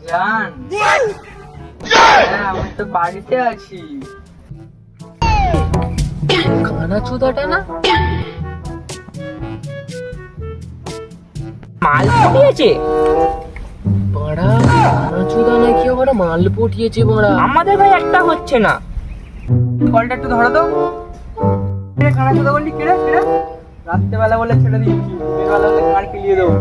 জান, হ্যাঁ আমি তো বাড়িতে আছি। কানা চোদাটা না মাল পটিয়েছে। বড়া কানা চোদা নাকি ওরা মাল পটিয়েছে বড়া। আমাদের ভাই একটা হচ্ছে না। কলটা একটু ধরো তো। কানা চোদা বললি কেড়ে কেড়ে রাত্রেবেলা বলে ছেড়ে দিয়েছি, দিনের বেলা বলে কান কিলিয়ে দেবো।